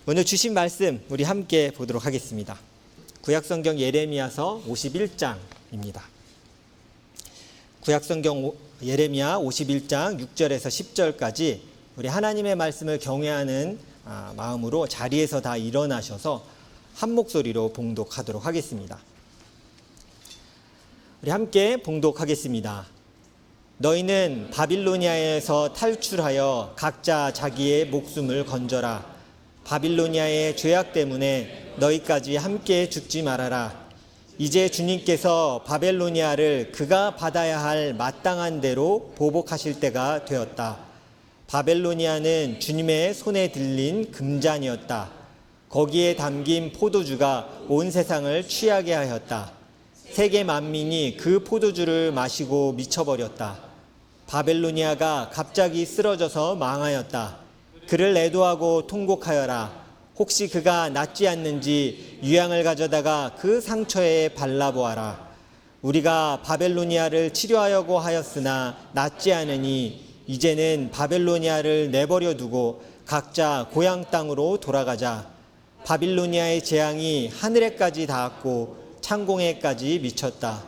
오늘 주신 말씀 우리 함께 보도록 하겠습니다. 구약성경 예레미야서 51장입니다. 구약성경 예레미야 51장 6절에서 10절까지 우리 하나님의 말씀을 경외하는 마음으로 자리에서 다 일어나셔서 한 목소리로 봉독하도록 하겠습니다. 우리 함께 봉독하겠습니다. 너희는 바빌로니아에서 탈출하여 각자 자기의 목숨을 건져라. 바빌로니아의 죄악 때문에 너희까지 함께 죽지 말아라. 이제 주님께서 바벨로니아를 그가 받아야 할 마땅한 대로 보복하실 때가 되었다. 바벨로니아는 주님의 손에 들린 금잔이었다. 거기에 담긴 포도주가 온 세상을 취하게 하였다. 세계 만민이 그 포도주를 마시고 미쳐버렸다. 바벨로니아가 갑자기 쓰러져서 망하였다. 그를 애도하고 통곡하여라. 혹시 그가 낫지 않는지 유향을 가져다가 그 상처에 발라보아라. 우리가 바벨로니아를 치료하려고 하였으나 낫지 않으니 이제는 바벨로니아를 내버려 두고 각자 고향 땅으로 돌아가자. 바빌로니아의 재앙이 하늘에까지 닿았고 창공에까지 미쳤다.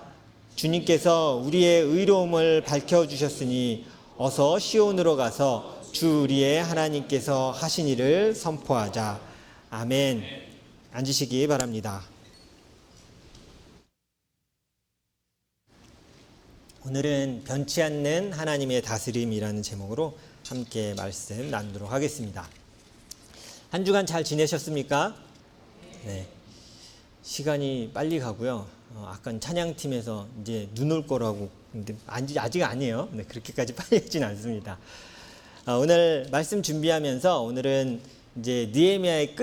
주님께서 우리의 의로움을 밝혀주셨으니 어서 시온으로 가서 주 우리의 하나님께서 하신 일을 선포하자. 아멘. 앉으시기 바랍니다. 오늘은 변치 않는 하나님의 다스림이라는 제목으로 함께 말씀 나누도록 하겠습니다. 한 주간 잘 지내셨습니까? 네. 시간이 빨리 가고요. 아까 찬양팀에서 이제 눈 올 거라고, 근데 아직 아니에요. 네, 그렇게까지 빨리 하진 않습니다. 오늘 말씀 준비하면서 오늘은 이제 예레미야의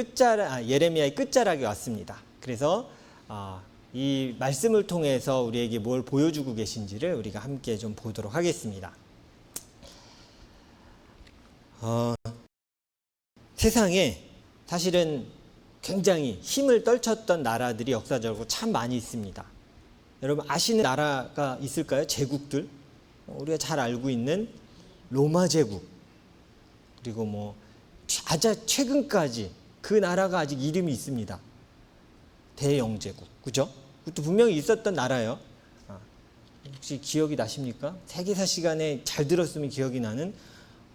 끝자락에 왔습니다. 그래서 이 말씀을 통해서 우리에게 뭘 보여주고 계신지를 우리가 함께 좀 보도록 하겠습니다. 세상에 사실은 굉장히 힘을 떨쳤던 나라들이 역사적으로 참 많이 있습니다. 여러분 아시는 나라가 있을까요? 제국들. 우리가 잘 알고 있는 로마 제국. 그리고 뭐 아주 최근까지 그 나라가 아직 이름이 있습니다. 대영제국. 그죠? 그것도 분명히 있었던 나라예요. 혹시 기억이 나십니까? 세계사 시간에 잘 들었으면 기억이 나는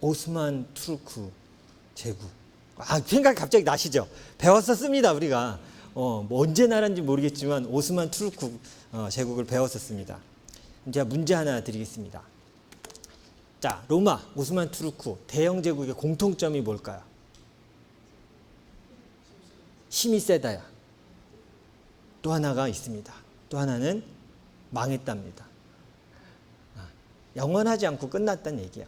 오스만 투르크 제국. 생각이 갑자기 나시죠? 배웠었습니다, 우리가. 뭐 언제 나라인지 모르겠지만 오스만 투르크 제국을 배웠었습니다. 제가 문제 하나 드리겠습니다. 자, 로마, 오스만 투르크 대영 제국의 공통점이 뭘까요? 힘이 세다야. 또 하나가 있습니다. 또 하나는 망했답니다. 영원하지 않고 끝났다는 얘기야.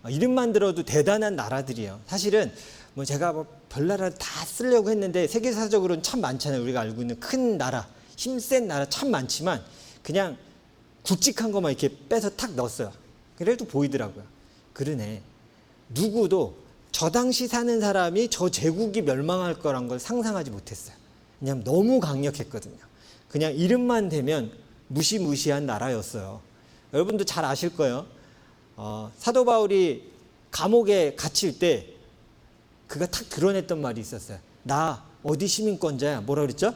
이름만 들어도 대단한 나라들이에요. 사실은 뭐 제가 별나라를 다 쓰려고 했는데 세계사적으로는 참 많잖아요. 우리가 알고 있는 큰 나라, 힘센 나라 참 많지만 그냥 굵직한 것만 이렇게 빼서 탁 넣었어요. 그래도 보이더라고요. 그러네. 누구도 저 당시 사는 사람이 저 제국이 멸망할 거란 걸 상상하지 못했어요. 그냥 너무 강력했거든요. 그냥 이름만 대면 무시무시한 나라였어요. 여러분도 잘 아실 거예요. 사도 바울이 감옥에 갇힐 때 그가 탁 드러냈던 말이 있었어요. 나 어디 시민권자야? 뭐라 그랬죠?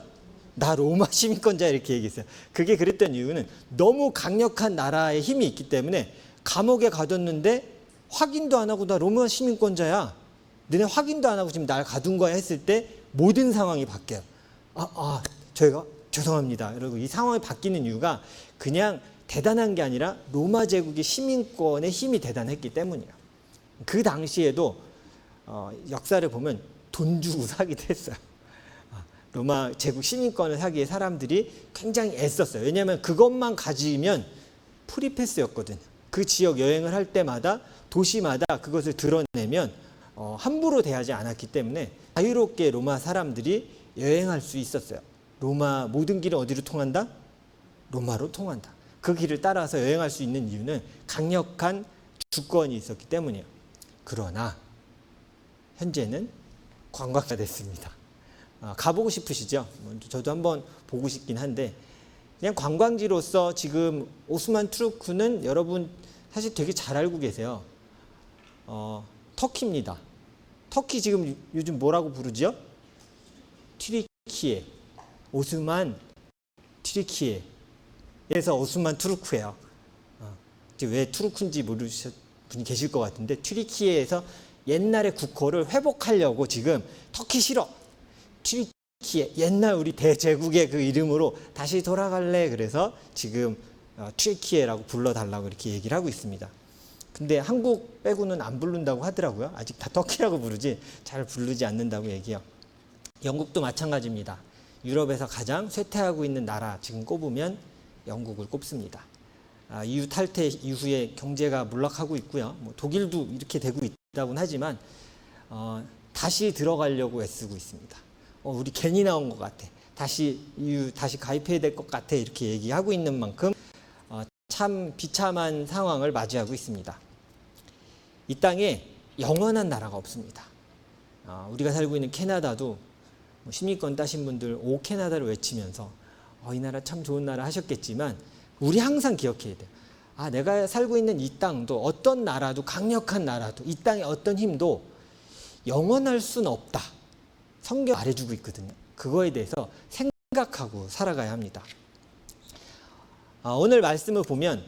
나 로마 시민권자야, 이렇게 얘기했어요. 그게 그랬던 이유는 너무 강력한 나라의 힘이 있기 때문에 감옥에 가뒀는데 확인도 안 하고 나 로마 시민권자야. 너네 확인도 안 하고 지금 날 가둔 거야 했을 때 모든 상황이 바뀌어요. 저희가 죄송합니다. 그리고 이 상황이 바뀌는 이유가 그냥 대단한 게 아니라 로마 제국의 시민권의 힘이 대단했기 때문이에요. 그 당시에도 역사를 보면 돈 주고 사기도 했어요. 로마 제국 시민권을 사기 위해 사람들이 굉장히 애썼어요. 왜냐하면 그것만 가지면 프리패스였거든요. 그 지역 여행을 할 때마다 도시마다 그것을 드러내면 함부로 대하지 않았기 때문에 자유롭게 로마 사람들이 여행할 수 있었어요. 로마 모든 길은 어디로 통한다? 로마로 통한다. 그 길을 따라서 여행할 수 있는 이유는 강력한 주권이 있었기 때문이에요. 그러나 현재는 관광지가 됐습니다. 가보고 싶으시죠? 저도 한번 보고 싶긴 한데 그냥 관광지로서 지금 오스만 투르크는 여러분 사실 되게 잘 알고 계세요. 터키입니다. 터키 지금 요즘 뭐라고 부르죠? 튀르키예, 오스만 튀르키예에서 오스만 투르크예요. 왜 투르크인지 모르시는 분이 계실 것 같은데 튀르키예에서 옛날의 국호를 회복하려고 지금 터키 싫어, 튀르키예 옛날 우리 대제국의 그 이름으로 다시 돌아갈래, 그래서 지금 튀르키예라고 불러달라고 이렇게 얘기를 하고 있습니다. 근데 한국 빼고는 안 부른다고 하더라고요. 아직 다 터키라고 부르지 잘 부르지 않는다고 얘기해요. 영국도 마찬가지입니다. 유럽에서 가장 쇠퇴하고 있는 나라 지금 꼽으면 영국을 꼽습니다. EU 탈퇴 이후에 경제가 몰락하고 있고요. 뭐 독일도 이렇게 되고 있다고는 하지만 다시 들어가려고 애쓰고 있습니다. 우리 괜히 나온 것 같아. 다시 EU 다시 가입해야 될 것 같아. 이렇게 얘기하고 있는 만큼 참 비참한 상황을 맞이하고 있습니다. 이 땅에 영원한 나라가 없습니다. 우리가 살고 있는 캐나다도 시민권 따신 분들 오 캐나다를 외치면서 이 나라 참 좋은 나라 하셨겠지만 우리 항상 기억해야 돼요. 내가 살고 있는 이 땅도 어떤 나라도 강력한 나라도 이 땅의 어떤 힘도 영원할 수는 없다. 성경 말해주고 있거든요. 그거에 대해서 생각하고 살아가야 합니다. 오늘 말씀을 보면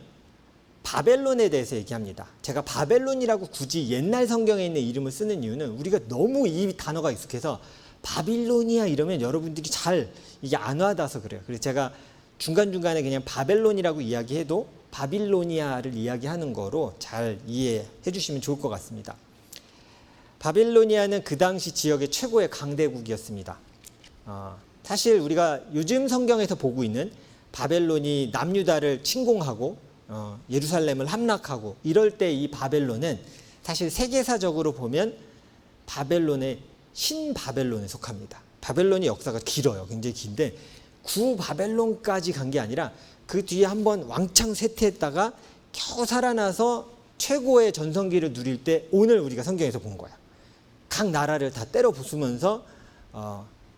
바벨론에 대해서 얘기합니다. 제가 바벨론이라고 굳이 옛날 성경에 있는 이름을 쓰는 이유는 우리가 너무 이 단어가 익숙해서 바빌로니아 이러면 여러분들이 잘 이게 안 와닿아서 그래요. 그래서 제가 중간중간에 그냥 바벨론이라고 이야기해도 바빌로니아를 이야기하는 거로 잘 이해해 주시면 좋을 것 같습니다. 바빌로니아는 그 당시 지역의 최고의 강대국이었습니다. 사실 우리가 요즘 성경에서 보고 있는 바벨론이 남유다를 침공하고 예루살렘을 함락하고 이럴 때 이 바벨론은 사실 세계사적으로 보면 바벨론의 신바벨론에 속합니다. 바벨론의 역사가 길어요. 굉장히 긴데 구바벨론까지 간 게 아니라 그 뒤에 한번 왕창 쇠퇴했다가 겨우 살아나서 최고의 전성기를 누릴 때 오늘 우리가 성경에서 본 거야. 각 나라를 다 때려 부수면서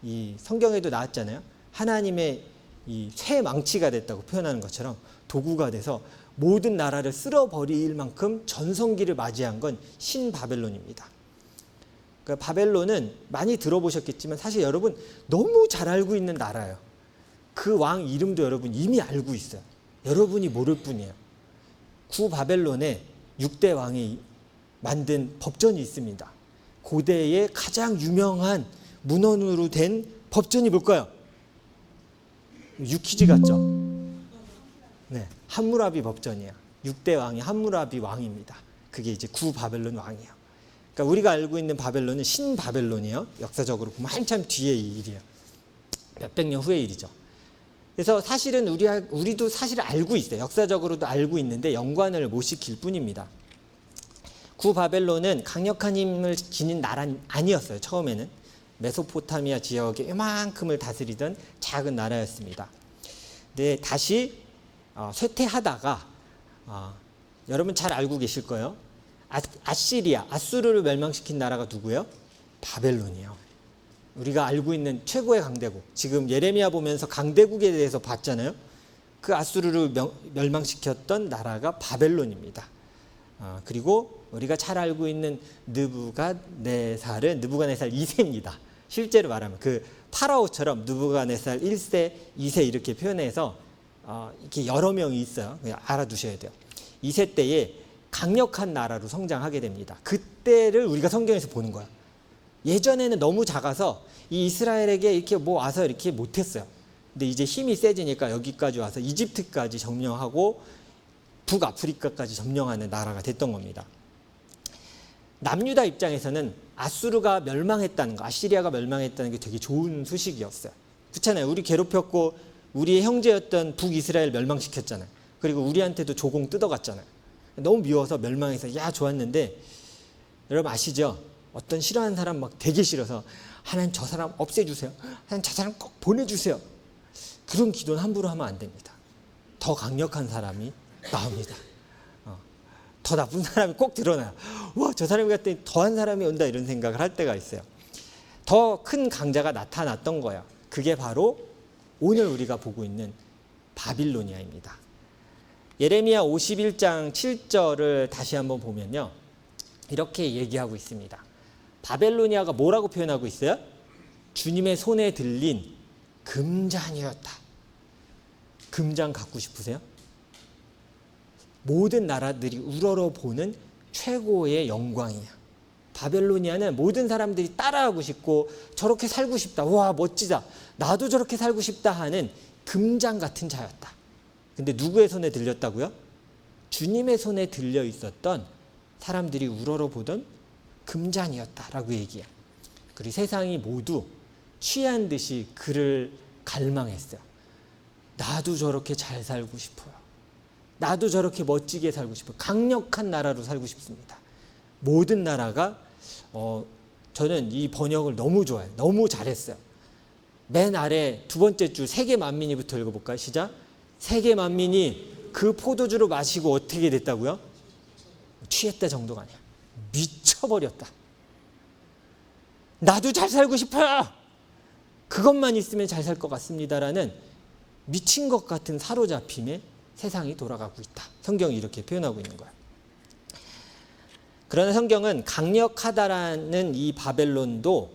이 성경에도 나왔잖아요. 하나님의 이 새 망치가 됐다고 표현하는 것처럼 도구가 돼서 모든 나라를 쓸어버릴 만큼 전성기를 맞이한 건 신바벨론입니다. 그러니까 바벨론은 많이 들어보셨겠지만 사실 여러분 너무 잘 알고 있는 나라예요. 그 왕 이름도 여러분 이미 알고 있어요. 여러분이 모를 뿐이에요. 구바벨론에 6대 왕이 만든 법전이 있습니다. 고대의 가장 유명한 문헌으로 된 법전이 뭘까요? 유퀴즈 같죠? 네, 함무라비 법전이에요. 6대 왕이 함무라비 왕입니다. 그게 이제 구바벨론 왕이에요. 그러니까 우리가 알고 있는 바벨론은 신바벨론이에요. 역사적으로 보면 한참 뒤의 일이에요. 몇백 년 후의 일이죠. 그래서 사실은 우리도 사실 알고 있어요. 역사적으로도 알고 있는데 연관을 못 시킬 뿐입니다. 구바벨론은 강력한 힘을 지닌 나라는 아니었어요. 처음에는 메소포타미아 지역의 이만큼을 다스리던 작은 나라였습니다. 근데 다시 쇠퇴하다가 여러분 잘 알고 계실 거예요. 아시리아, 아수르를 멸망시킨 나라가 누구예요? 바벨론이에요. 우리가 알고 있는 최고의 강대국. 지금 예레미야 보면서 강대국에 대해서 봤잖아요. 그 아수르를 멸망시켰던 나라가 바벨론입니다. 그리고 우리가 잘 알고 있는 느부갓네살 2세입니다. 실제로 말하면 그 파라오처럼 느부갓네살 1세, 2세 이렇게 표현해서 이렇게 여러 명이 있어요. 그냥 알아두셔야 돼요. 2세 때에 강력한 나라로 성장하게 됩니다. 그때를 우리가 성경에서 보는 거예요. 예전에는 너무 작아서 이 이스라엘에게 이렇게 와서 이렇게 못했어요. 근데 이제 힘이 세지니까 여기까지 와서 이집트까지 점령하고 북아프리카까지 점령하는 나라가 됐던 겁니다. 남유다 입장에서는 아수르가 멸망했다는 거, 아시리아가 멸망했다는 게 되게 좋은 소식이었어요. 그렇잖아요. 우리 괴롭혔고 우리의 형제였던 북이스라엘 멸망시켰잖아요. 그리고 우리한테도 조공 뜯어갔잖아요. 너무 미워서 멸망해서 좋았는데 여러분 아시죠? 어떤 싫어하는 사람 막 되게 싫어서 하나님 저 사람 없애주세요. 하나님 저 사람 꼭 보내주세요. 그런 기도는 함부로 하면 안 됩니다. 더 강력한 사람이 나옵니다. 더 나쁜 사람이 꼭 드러나요. 와, 저 사람이 갔더니 더한 사람이 온다 이런 생각을 할 때가 있어요. 더 큰 강자가 나타났던 거예요. 그게 바로 오늘 우리가 보고 있는 바빌로니아입니다. 예레미야 51장 7절을 다시 한번 보면요. 이렇게 얘기하고 있습니다. 바벨로니아가 뭐라고 표현하고 있어요? 주님의 손에 들린 금잔이었다. 금잔 갖고 싶으세요? 모든 나라들이 우러러보는 최고의 영광이야. 바벨로니아는 모든 사람들이 따라하고 싶고 저렇게 살고 싶다. 와, 멋지다. 나도 저렇게 살고 싶다 하는 금잔 같은 자였다. 근데 누구의 손에 들렸다고요? 주님의 손에 들려 있었던 사람들이 우러러보던 금잔이었다라고 얘기해요. 그리고 세상이 모두 취한 듯이 그를 갈망했어요. 나도 저렇게 잘 살고 싶어요. 나도 저렇게 멋지게 살고 싶어요. 강력한 나라로 살고 싶습니다. 모든 나라가 저는 이 번역을 너무 좋아해요. 너무 잘했어요. 맨 아래 두 번째 줄 세계 만민이부터 읽어볼까요? 시작. 세계 만민이 그 포도주를 마시고 어떻게 됐다고요? 취했다 정도가 아니야. 미쳐버렸다. 나도 잘 살고 싶어요. 그것만 있으면 잘 살 것 같습니다라는 미친 것 같은 사로잡힘에 세상이 돌아가고 있다. 성경이 이렇게 표현하고 있는 거야. 그러나 성경은 강력하다라는 이 바벨론도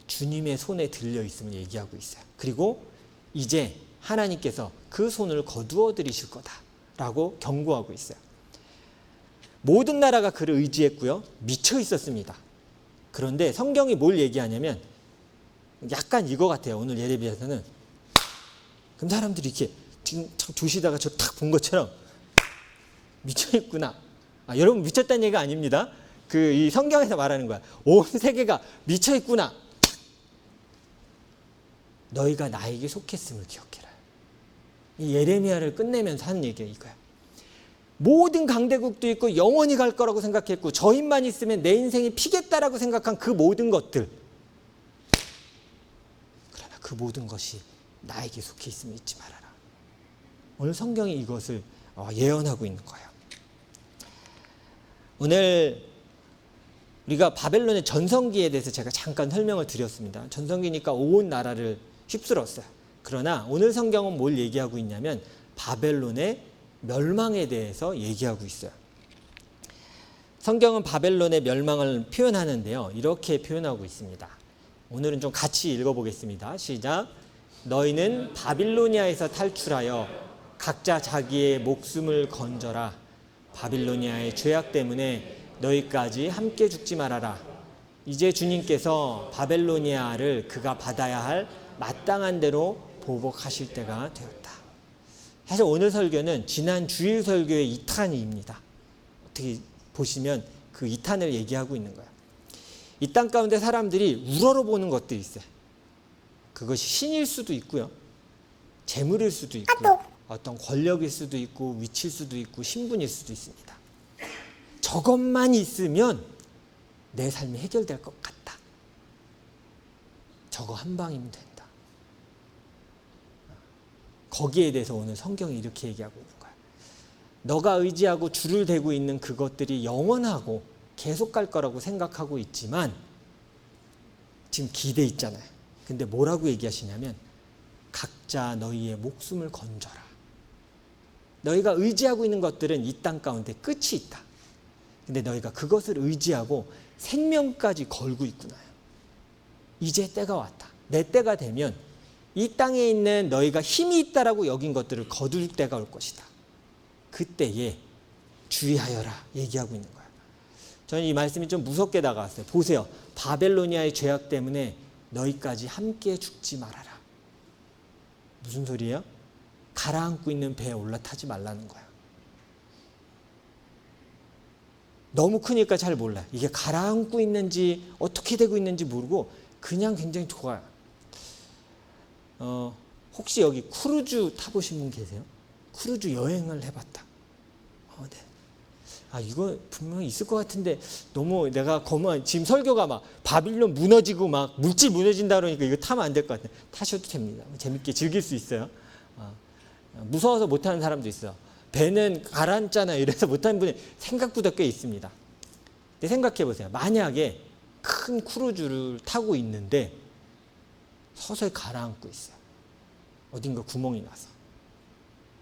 주님의 손에 들려 있음을 얘기하고 있어요. 그리고 이제 하나님께서 그 손을 거두어 들이실 거다라고 경고하고 있어요. 모든 나라가 그를 의지했고요. 미쳐 있었습니다. 그런데 성경이 뭘 얘기하냐면 약간 이거 같아요. 오늘 예레미야에서는 그럼 사람들이 이렇게 지금 조시다가 저 탁 본 것처럼 미쳐 있구나. 여러분 미쳤다는 얘기가 아닙니다. 이 성경에서 말하는 거야. 온 세계가 미쳐 있구나. 너희가 나에게 속했음을 기억해라. 이 예레미야를 끝내면서 하는 얘기가 이거야. 모든 강대국도 있고 영원히 갈 거라고 생각했고 저 힘만 있으면 내 인생이 피겠다라고 생각한 그 모든 것들. 그러나 그 모든 것이 나에게 속해 있음을 잊지 말아라. 오늘 성경이 이것을 예언하고 있는 거예요. 오늘 우리가 바벨론의 전성기에 대해서 제가 잠깐 설명을 드렸습니다. 전성기니까 온 나라를 휩쓸었어요. 그러나 오늘 성경은 뭘 얘기하고 있냐면 바벨론의 멸망에 대해서 얘기하고 있어요. 성경은 바벨론의 멸망을 표현하는데요. 이렇게 표현하고 있습니다. 오늘은 좀 같이 읽어보겠습니다. 시작. 너희는 바빌로니아에서 탈출하여 각자 자기의 목숨을 건져라. 바빌로니아의 죄악 때문에 너희까지 함께 죽지 말아라. 이제 주님께서 바벨로니아를 그가 받아야 할 마땅한 대로 보복하실 때가 되었다. 사실 오늘 설교는 지난 주일 설교의 2탄입니다. 어떻게 보시면 그 2탄을 얘기하고 있는 거예요. 이 땅 가운데 사람들이 우러러보는 것들이 있어요. 그것이 신일 수도 있고요. 재물일 수도 있고요. 어떤 권력일 수도 있고 위치일 수도 있고 신분일 수도 있습니다. 저것만 있으면 내 삶이 해결될 것 같다. 저거 한 방이면 된다. 거기에 대해서 오늘 성경이 이렇게 얘기하고 있는 거야. 너가 의지하고 줄을 대고 있는 그것들이 영원하고 계속 갈 거라고 생각하고 있지만 지금 기대 있잖아요. 근데 뭐라고 얘기하시냐면 각자 너희의 목숨을 건져라. 너희가 의지하고 있는 것들은 이 땅 가운데 끝이 있다. 근데 너희가 그것을 의지하고 생명까지 걸고 있구나. 이제 때가 왔다. 내 때가 되면 이 땅에 있는 너희가 힘이 있다라고 여긴 것들을 거둘 때가 올 것이다. 그때에 주의하여라 얘기하고 있는 거야. 저는 이 말씀이 좀 무섭게 다가왔어요. 보세요. 바벨로니아의 죄악 때문에 너희까지 함께 죽지 말아라. 무슨 소리예요? 가라앉고 있는 배에 올라타지 말라는 거야. 너무 크니까 잘 몰라요. 이게 가라앉고 있는지 어떻게 되고 있는지 모르고 그냥 굉장히 좋아요. 혹시 여기 크루즈 타보신 분 계세요? 크루즈 여행을 해봤다. 네. 이거 분명히 있을 것 같은데 너무 내가 지금 설교가 막 바빌론 무너지고 막 물질 무너진다 그러니까 이거 타면 안 될 것 같아요. 타셔도 됩니다. 재밌게 즐길 수 있어요. 무서워서 못하는 사람도 있어요. 배는 가라앉잖아요. 이래서 못하는 분이 생각보다 꽤 있습니다. 근데 생각해 보세요. 만약에 큰 크루즈를 타고 있는데 서서히 가라앉고 있어요. 어딘가 구멍이 나서.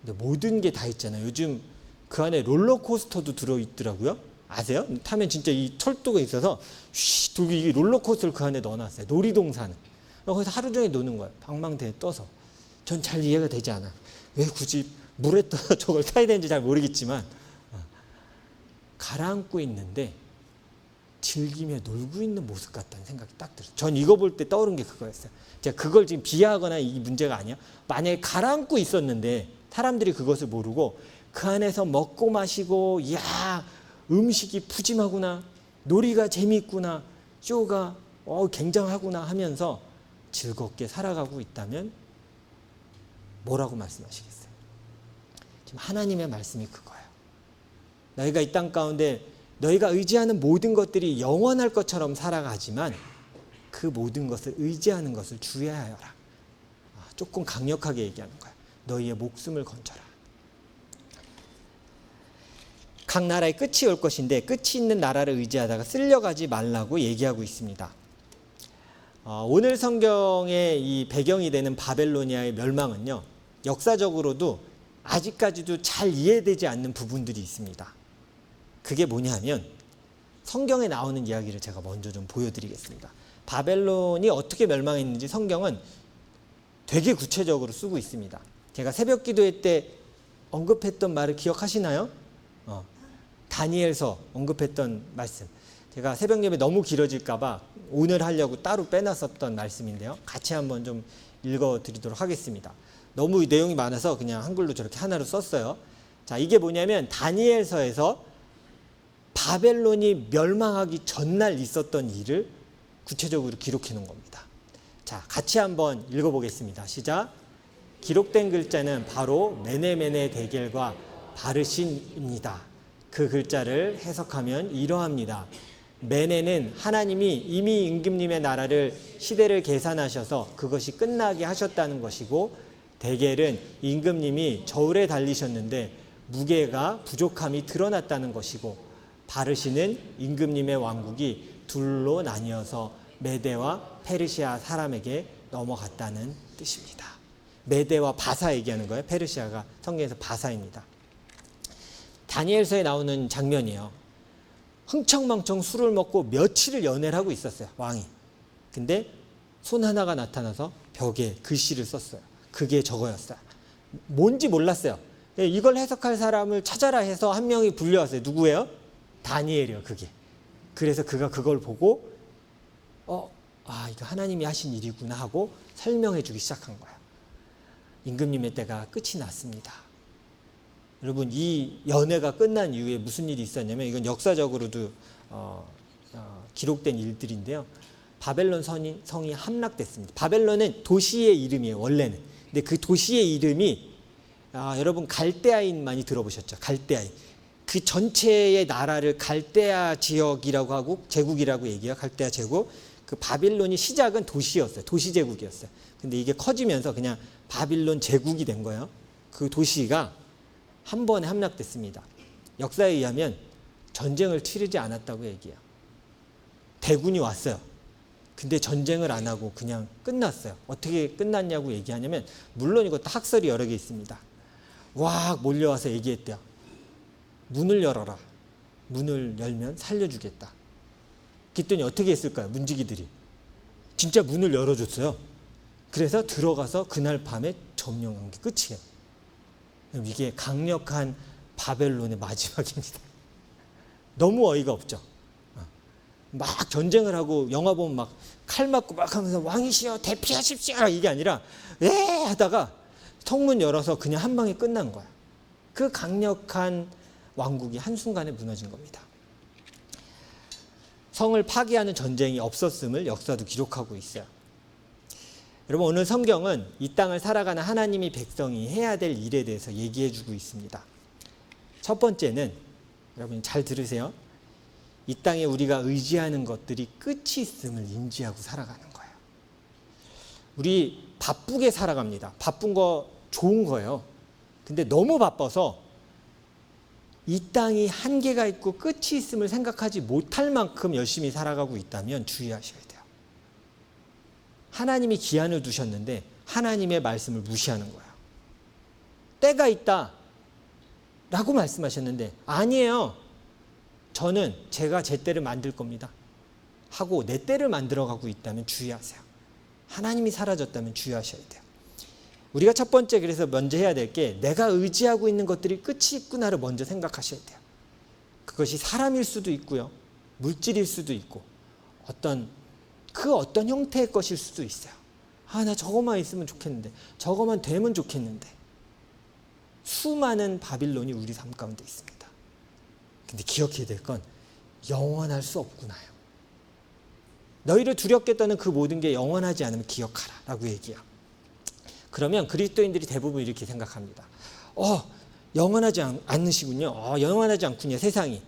근데 모든 게 다 있잖아요. 요즘 그 안에 롤러코스터도 들어있더라고요. 아세요? 타면 진짜 이 철도가 있어서 휘 돌고 이 롤러코스터를 그 안에 넣어놨어요. 놀이동산은. 거기서 하루 종일 노는 거예요. 방망대에 떠서. 전 잘 이해가 되지 않아요. 왜 굳이 물에 떠서 저걸 타야 되는지 잘 모르겠지만 가라앉고 있는데 즐기며 놀고 있는 모습 같다는 생각이 딱 들어요. 전 이거 볼 때 떠오른 게 그거였어요. 제가 그걸 지금 비하하거나 이 문제가 아니야. 만약에 가라앉고 있었는데 사람들이 그것을 모르고 그 안에서 먹고 마시고 이야 음식이 푸짐하구나, 놀이가 재미있구나, 쇼가 굉장하구나 하면서 즐겁게 살아가고 있다면 뭐라고 말씀하시겠어요? 지금 하나님의 말씀이 그거예요. 너희가 이 땅 가운데 너희가 의지하는 모든 것들이 영원할 것처럼 살아가지만 그 모든 것을 의지하는 것을 주의하여라. 조금 강력하게 얘기하는 거야. 너희의 목숨을 건져라. 각 나라의 끝이 올 것인데 끝이 있는 나라를 의지하다가 쓸려가지 말라고 얘기하고 있습니다. 오늘 성경의 이 배경이 되는 바벨로니아의 멸망은요, 역사적으로도 아직까지도 잘 이해되지 않는 부분들이 있습니다. 그게 뭐냐 하면 성경에 나오는 이야기를 제가 먼저 좀 보여드리겠습니다. 바벨론이 어떻게 멸망했는지 성경은 되게 구체적으로 쓰고 있습니다. 제가 새벽 기도회 때 언급했던 말을 기억하시나요? 다니엘서 언급했던 말씀. 제가 새벽 예배 너무 길어질까 봐 오늘 하려고 따로 빼놨었던 말씀인데요. 같이 한번 좀 읽어드리도록 하겠습니다. 너무 내용이 많아서 그냥 한글로 저렇게 하나로 썼어요. 자, 이게 뭐냐면 다니엘서에서 바벨론이 멸망하기 전날 있었던 일을 구체적으로 기록해 놓은 겁니다. 자, 같이 한번 읽어보겠습니다. 시작. 기록된 글자는 바로 메네메네 데겔과 바르신입니다. 그 글자를 해석하면 이러합니다. 메네는 하나님이 이미 임금님의 나라를 시대를 계산하셔서 그것이 끝나게 하셨다는 것이고, 데겔은 임금님이 저울에 달리셨는데 무게가 부족함이 드러났다는 것이고, 바르신은 임금님의 왕국이 둘로 나뉘어서 메대와 페르시아 사람에게 넘어갔다는 뜻입니다. 메대와 바사 얘기하는 거예요. 페르시아가 성경에서 바사입니다. 다니엘서에 나오는 장면이에요. 흥청망청 술을 먹고 며칠을 연애를 하고 있었어요, 왕이. 근데 손 하나가 나타나서 벽에 글씨를 썼어요. 그게 저거였어요. 뭔지 몰랐어요. 이걸 해석할 사람을 찾아라 해서 한 명이 불려왔어요. 누구예요? 다니엘이요, 그게. 그래서 그가 그걸 보고 이거 하나님이 하신 일이구나 하고 설명해 주기 시작한 거예요. 임금님의 때가 끝이 났습니다. 여러분, 이 연회가 끝난 이후에 무슨 일이 있었냐면, 이건 역사적으로도 기록된 일들인데요. 바벨론 성이 함락됐습니다. 바벨론은 도시의 이름이에요, 원래는. 근데 그 도시의 이름이 여러분 갈대아인 많이 들어보셨죠? 갈대아인. 그 전체의 나라를 갈대아 지역이라고 하고 제국이라고 얘기해요. 갈대아 제국. 그 바빌론이 시작은 도시였어요. 도시 제국이었어요. 근데 이게 커지면서 그냥 바빌론 제국이 된 거예요. 그 도시가 한 번에 함락됐습니다. 역사에 의하면 전쟁을 치르지 않았다고 얘기해요. 대군이 왔어요. 근데 전쟁을 안 하고 그냥 끝났어요. 어떻게 끝났냐고 얘기하냐면, 물론 이것도 학설이 여러 개 있습니다. 와 몰려와서 얘기했대요. 문을 열어라. 문을 열면 살려주겠다. 그랬더니 어떻게 했을까요? 문지기들이. 진짜 문을 열어줬어요. 그래서 들어가서 그날 밤에 점령한 게 끝이에요. 이게 강력한 바벨론의 마지막입니다. 너무 어이가 없죠. 막 전쟁을 하고 영화 보면 막 칼 맞고 막 하면서 왕이시여 대피하십시오 이게 아니라 하다가 성문 열어서 그냥 한 방에 끝난 거야. 그 강력한 왕국이 한순간에 무너진 겁니다. 성을 파괴하는 전쟁이 없었음을 역사도 기록하고 있어요. 여러분, 오늘 성경은 이 땅을 살아가는 하나님의 백성이 해야 될 일에 대해서 얘기해 주고 있습니다. 첫 번째는, 여러분 잘 들으세요. 이 땅에 우리가 의지하는 것들이 끝이 있음을 인지하고 살아가는 거예요. 우리 바쁘게 살아갑니다. 바쁜 거 좋은 거예요. 근데 너무 바빠서 이 땅이 한계가 있고 끝이 있음을 생각하지 못할 만큼 열심히 살아가고 있다면 주의하셔야 돼요. 하나님이 기한을 두셨는데 하나님의 말씀을 무시하는 거예요. 때가 있다 라고 말씀하셨는데 아니에요. 저는 제가 제 때를 만들 겁니다 하고 내 때를 만들어가고 있다면 주의하세요. 하나님이 사라졌다면 주의하셔야 돼요. 우리가 첫 번째 그래서 먼저 해야 될 게 내가 의지하고 있는 것들이 끝이 있구나를 먼저 생각하셔야 돼요. 그것이 사람일 수도 있고요. 물질일 수도 있고 어떤 형태의 것일 수도 있어요. 나 저것만 있으면 좋겠는데 저것만 되면 좋겠는데 수많은 바빌론이 우리 삶 가운데 있습니다. 근데 기억해야 될 건 영원할 수 없구나요. 너희를 두렵게 떠는 그 모든 게 영원하지 않으면 기억하라 라고 얘기해요. 그러면 그리스도인들이 대부분 이렇게 생각합니다. 영원하지 않으시군요. 영원하지 않군요, 세상이.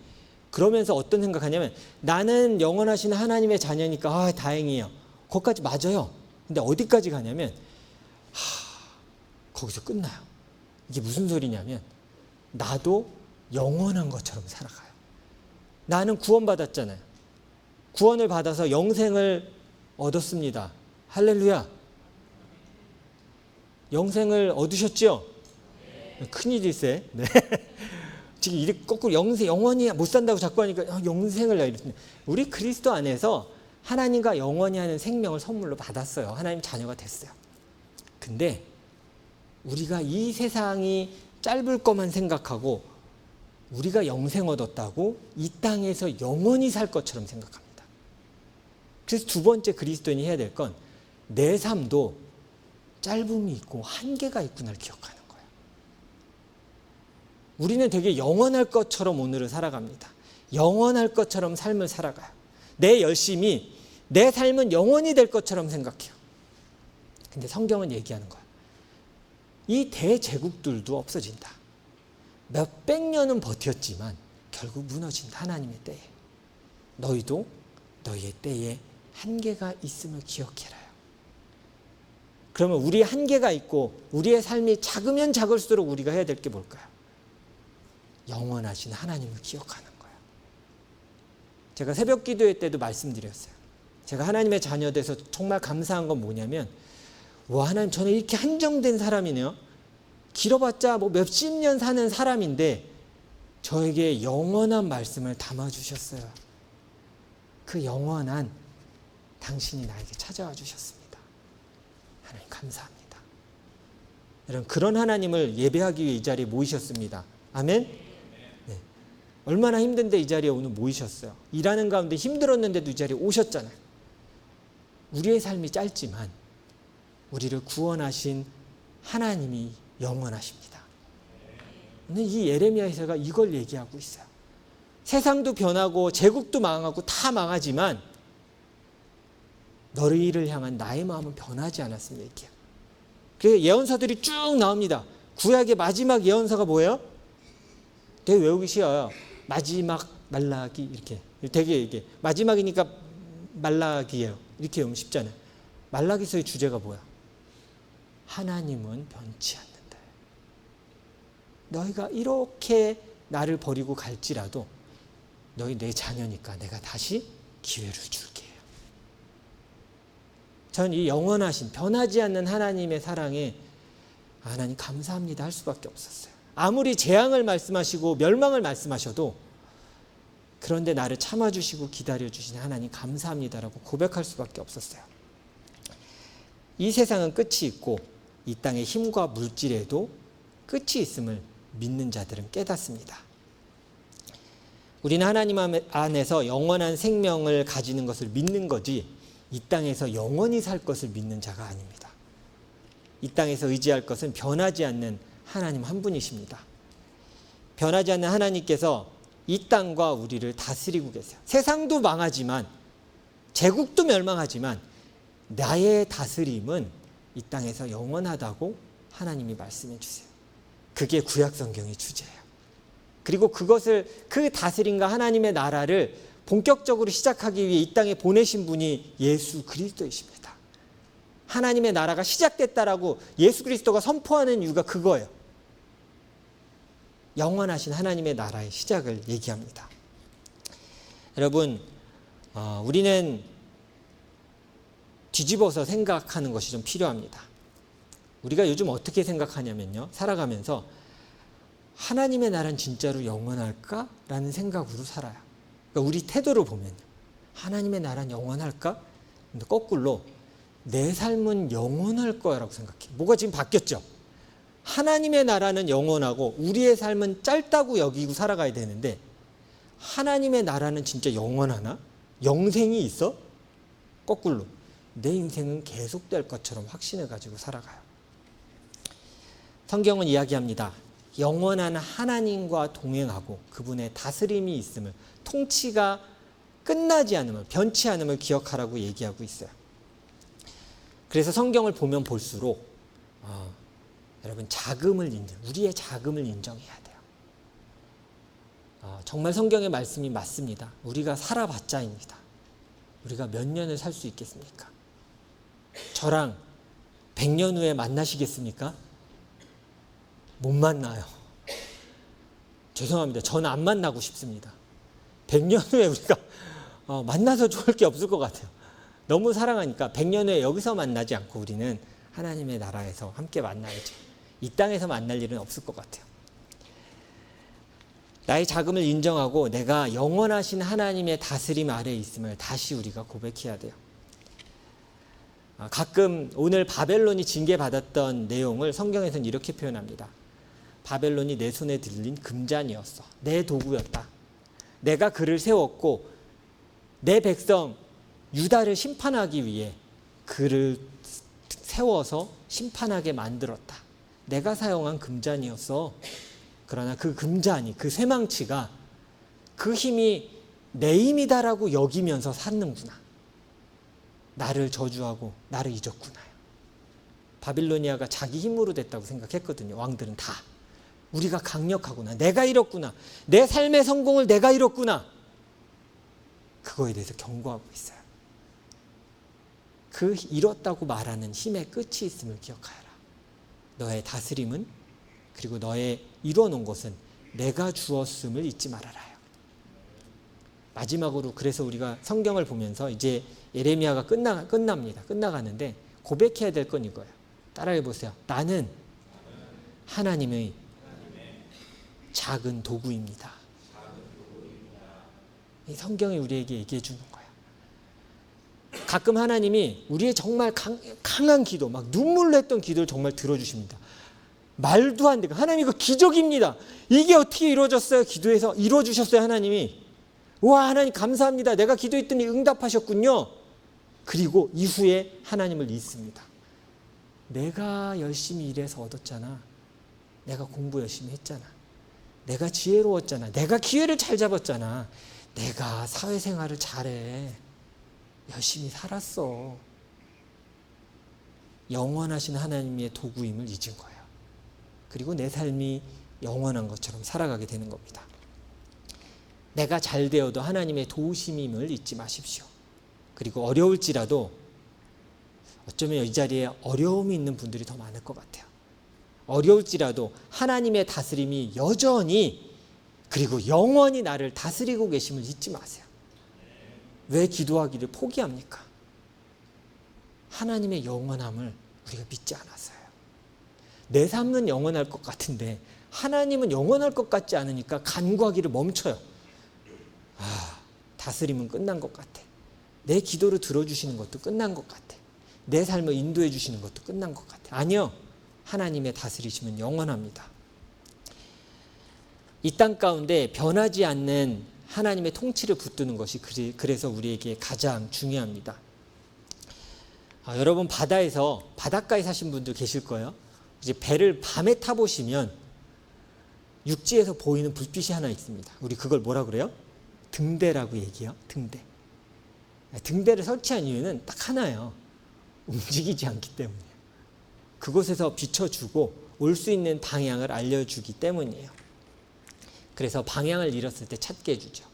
그러면서 어떤 생각하냐면 나는 영원하신 하나님의 자녀니까 다행이에요. 거기까지 맞아요. 근데 어디까지 가냐면 거기서 끝나요. 이게 무슨 소리냐면 나도 영원한 것처럼 살아가요. 나는 구원받았잖아요. 구원을 받아서 영생을 얻었습니다. 할렐루야. 영생을 얻으셨죠? 큰일일세. 네. 지금 이렇게 거꾸로 영원히 못 산다고 자꾸 하니까 영생을 이랬습니다. 우리 그리스도 안에서 하나님과 영원히 하는 생명을 선물로 받았어요. 하나님 자녀가 됐어요. 근데 우리가 이 세상이 짧을 것만 생각하고 우리가 영생 얻었다고 이 땅에서 영원히 살 것처럼 생각합니다. 그래서 두 번째 그리스도인이 해야 될 건 내 삶도 짧음이 있고 한계가 있구나를 기억하는 거예요. 우리는 되게 영원할 것처럼 오늘을 살아갑니다. 영원할 것처럼 삶을 살아가요. 내 열심이 내 삶은 영원히 될 것처럼 생각해요. 근데 성경은 얘기하는 거예요. 이 대제국들도 없어진다. 몇백 년은 버텼지만 결국 무너진다. 하나님의 때에. 너희도 너희의 때에 한계가 있음을 기억해라요. 그러면 우리 한계가 있고 우리의 삶이 작으면 작을수록 우리가 해야 될 게 뭘까요? 영원하신 하나님을 기억하는 거예요. 제가 새벽 기도회 때도 말씀드렸어요. 제가 하나님의 자녀 돼서 정말 감사한 건 뭐냐면 하나님 저는 이렇게 한정된 사람이네요. 길어봤자 몇십 년 사는 사람인데 저에게 영원한 말씀을 담아주셨어요. 그 영원한 당신이 나에게 찾아와 주셨습니다. 하나님 감사합니다. 여러분 그런 하나님을 예배하기 위해 이 자리에 모이셨습니다. 아멘? 네. 얼마나 힘든데 이 자리에 오늘 모이셨어요. 일하는 가운데 힘들었는데도 이 자리에 오셨잖아요. 우리의 삶이 짧지만 우리를 구원하신 하나님이 영원하십니다. 오늘 이 예레미야서가 이걸 얘기하고 있어요. 세상도 변하고 제국도 망하고 다 망하지만 너희를 향한 나의 마음은 변하지 않았으면 얘기해요. 그래서 예언서들이 쭉 나옵니다. 구약의 마지막 예언서가 뭐예요? 되게 외우기 쉬워요. 마지막 말라기 이렇게 되게 이게 마지막이니까 말라기예요. 이렇게 외우면 쉽잖아요. 말라기서의 주제가 뭐야? 하나님은 변치 않는다. 너희가 이렇게 나를 버리고 갈지라도 너희 내 자녀니까 내가 다시 기회를 줄게. 저는 이 영원하신 변하지 않는 하나님의 사랑에 하나님 감사합니다 할 수밖에 없었어요. 아무리 재앙을 말씀하시고 멸망을 말씀하셔도 그런데 나를 참아주시고 기다려주신 하나님 감사합니다라고 고백할 수밖에 없었어요. 이 세상은 끝이 있고 이 땅의 힘과 물질에도 끝이 있음을 믿는 자들은 깨닫습니다. 우리는 하나님 안에서 영원한 생명을 가지는 것을 믿는 거지 이 땅에서 영원히 살 것을 믿는 자가 아닙니다. 이 땅에서 의지할 것은 변하지 않는 하나님 한 분이십니다. 변하지 않는 하나님께서 이 땅과 우리를 다스리고 계세요. 세상도 망하지만 제국도 멸망하지만 나의 다스림은 이 땅에서 영원하다고 하나님이 말씀해 주세요. 그게 구약 성경의 주제예요. 그리고 그 다스림과 하나님의 나라를 본격적으로 시작하기 위해 이 땅에 보내신 분이 예수 그리스도이십니다. 하나님의 나라가 시작됐다라고 예수 그리스도가 선포하는 이유가 그거예요. 영원하신 하나님의 나라의 시작을 얘기합니다. 여러분, 우리는 뒤집어서 생각하는 것이 좀 필요합니다. 우리가 요즘 어떻게 생각하냐면요. 살아가면서 하나님의 나라는 진짜로 영원할까? 라는 생각으로 살아요. 그러니까 우리 태도를 보면 하나님의 나라는 영원할까? 근데 거꾸로 내 삶은 영원할 거야라고 생각해. 뭐가 지금 바뀌었죠? 하나님의 나라는 영원하고 우리의 삶은 짧다고 여기고 살아가야 되는데 하나님의 나라는 진짜 영원하나? 영생이 있어? 거꾸로 내 인생은 계속될 것처럼 확신을 가지고 살아가요. 성경은 이야기합니다. 영원한 하나님과 동행하고 그분의 다스림이 있음을, 통치가 끝나지 않음을, 변치 않음을 기억하라고 얘기하고 있어요. 그래서 성경을 보면 볼수록 여러분 우리의 자금을 인정해야 돼요. 정말 성경의 말씀이 맞습니다. 우리가 살아봤자입니다. 우리가 몇 년을 살 수 있겠습니까? 저랑 100년 후에 만나시겠습니까? 못 만나요. 죄송합니다. 저는 안 만나고 싶습니다. 100년 후에 우리가 만나서 좋을 게 없을 것 같아요. 너무 사랑하니까 100년 후에 여기서 만나지 않고 우리는 하나님의 나라에서 함께 만나야죠. 이 땅에서 만날 일은 없을 것 같아요. 나의 자금을 인정하고 내가 영원하신 하나님의 다스림 아래에 있음을 다시 우리가 고백해야 돼요. 가끔 오늘 바벨론이 징계받았던 내용을 성경에서는 이렇게 표현합니다. 바벨론이 내 손에 들린 금잔이었어. 내 도구였다. 내가 그를 세웠고 내 백성 유다를 심판하기 위해 그를 세워서 심판하게 만들었다. 내가 사용한 금잔이었어. 그러나 그 금잔이, 그 쇠망치가 그 힘이 내 힘이다라고 여기면서 사는구나. 나를 저주하고 나를 잊었구나. 바빌로니아가 자기 힘으로 됐다고 생각했거든요. 왕들은 다. 우리가 강력하구나. 내가 이뤘구나. 내 삶의 성공을 내가 이뤘구나. 그거에 대해서 경고하고 있어요. 그 이뤘다고 말하는 힘의 끝이 있음을 기억하여라. 너의 다스림은, 그리고 너의 이뤄놓은 것은 내가 주었음을 잊지 말아라요. 마지막으로 그래서 우리가 성경을 보면서 이제 예레미야가 끝납니다. 끝나가는데 고백해야 될 건 이거예요. 따라해 보세요. 나는 하나님의 작은 도구입니다. 이 성경이 우리에게 얘기해 주는 거예요. 가끔 하나님이 우리의 정말 강한 기도, 막 눈물로 했던 기도를 정말 들어주십니다. 말도 안 되고 하나님 이거 기적입니다. 이게 어떻게 이루어졌어요? 기도해서 이루어주셨어요. 하나님이. 와, 하나님 감사합니다. 내가 기도했더니 응답하셨군요. 그리고 이후에 하나님을 잊습니다. 내가 열심히 일해서 얻었잖아. 내가 공부 열심히 했잖아. 내가 지혜로웠잖아. 내가 기회를 잘 잡았잖아. 내가 사회생활을 잘해. 열심히 살았어. 영원하신 하나님의 도구임을 잊은 거예요. 그리고 내 삶이 영원한 것처럼 살아가게 되는 겁니다. 내가 잘 되어도 하나님의 도우심임을 잊지 마십시오. 그리고 어려울지라도 어쩌면 이 자리에 어려움이 있는 분들이 더 많을 것 같아요. 어려울지라도 하나님의 다스림이 여전히 그리고 영원히 나를 다스리고 계심을 잊지 마세요. 왜 기도하기를 포기합니까? 하나님의 영원함을 우리가 믿지 않았어요. 내 삶은 영원할 것 같은데 하나님은 영원할 것 같지 않으니까 간구하기를 멈춰요. 다스림은 끝난 것 같아. 내 기도를 들어주시는 것도 끝난 것 같아. 내 삶을 인도해 주시는 것도 끝난 것 같아. 아니요. 하나님의 다스리심은 영원합니다. 이 땅 가운데 변하지 않는 하나님의 통치를 붙드는 것이 그래서 우리에게 가장 중요합니다. 여러분 바닷가에 사신 분들 계실 거예요. 이제 배를 밤에 타보시면 육지에서 보이는 불빛이 하나 있습니다. 우리 그걸 뭐라 그래요? 등대라고 얘기해요. 등대. 등대를 설치한 이유는 딱 하나예요. 움직이지 않기 때문이에요. 그곳에서 비춰주고 올 수 있는 방향을 알려주기 때문이에요. 그래서 방향을 잃었을 때 찾게 해주죠.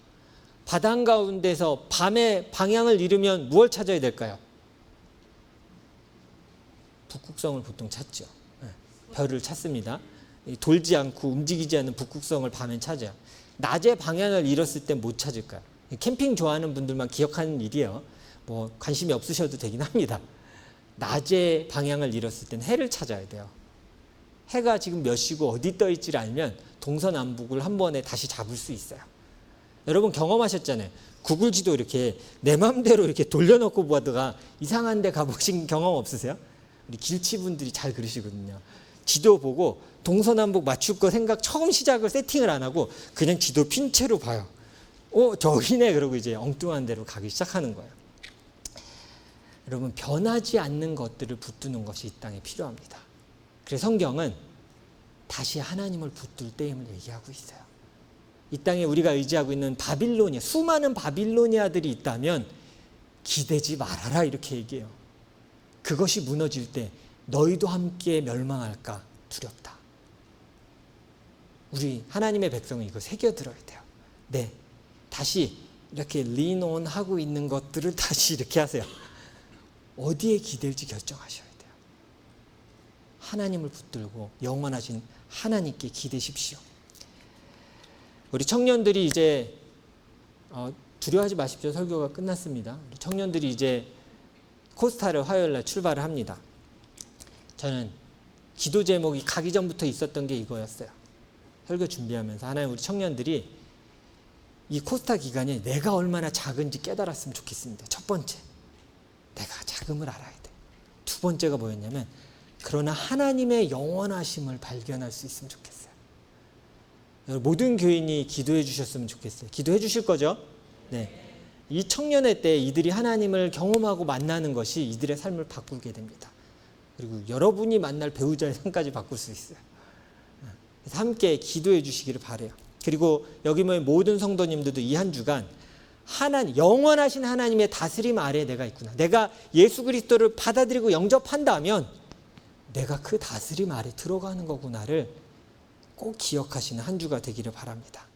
바다 한가운데서 밤에 방향을 잃으면 무엇을 찾아야 될까요? 북극성을 보통 찾죠. 별을 찾습니다. 돌지 않고 움직이지 않는 북극성을 밤엔 찾아요. 낮에 방향을 잃었을 때 못 찾을까요? 캠핑 좋아하는 분들만 기억하는 일이에요. 뭐 관심이 없으셔도 되긴 합니다. 낮에 방향을 잃었을 땐 해를 찾아야 돼요. 해가 지금 몇 시고 어디 떠 있지를 알면 동서남북을 한 번에 다시 잡을 수 있어요. 여러분 경험하셨잖아요. 구글 지도 이렇게 내 맘대로 이렇게 돌려놓고 보다가 이상한 데 가보신 경험 없으세요? 우리 길치분들이 잘 그러시거든요. 지도 보고 동서남북 맞출 거 생각 처음 시작을 세팅을 안 하고 그냥 지도 핀 채로 봐요. 저기네 그러고 이제 엉뚱한 데로 가기 시작하는 거예요. 여러분 변하지 않는 것들을 붙드는 것이 이 땅에 필요합니다. 그래서 성경은 다시 하나님을 붙들 때임을 얘기하고 있어요. 이 땅에 우리가 의지하고 있는 바빌로니아, 수많은 바빌로니아들이 있다면 기대지 말아라 이렇게 얘기해요. 그것이 무너질 때 너희도 함께 멸망할까 두렵다. 우리 하나님의 백성은 이거 새겨들어야 돼요. 네, 다시 이렇게 리온 하고 있는 것들을 다시 이렇게 하세요. 어디에 기댈지 결정하셔야 돼요. 하나님을 붙들고 영원하신 하나님께 기대십시오. 우리 청년들이 이제 두려워하지 마십시오. 설교가 끝났습니다. 우리 청년들이 이제 코스타를 화요일날 출발을 합니다. 저는 기도 제목이 가기 전부터 있었던 게 이거였어요. 설교 준비하면서 하나님 우리 청년들이 이 코스타 기간에 내가 얼마나 작은지 깨달았으면 좋겠습니다. 첫 번째, 내가 작음을 알아야 돼. 두 번째가 뭐였냐면 그러나 하나님의 영원하심을 발견할 수 있으면 좋겠어요. 모든 교인이 기도해 주셨으면 좋겠어요. 기도해 주실 거죠? 네. 이 청년의 때 이들이 하나님을 경험하고 만나는 것이 이들의 삶을 바꾸게 됩니다. 그리고 여러분이 만날 배우자의 삶까지 바꿀 수 있어요. 그래서 함께 기도해 주시기를 바라요. 그리고 여기 모인 모든 성도님들도 이 한 주간 하나님, 영원하신 하나님의 다스림 아래에 내가 있구나. 내가 예수 그리스도를 받아들이고 영접한다면 내가 그 다스림 아래 들어가는 거구나를 꼭 기억하시는 한 주가 되기를 바랍니다.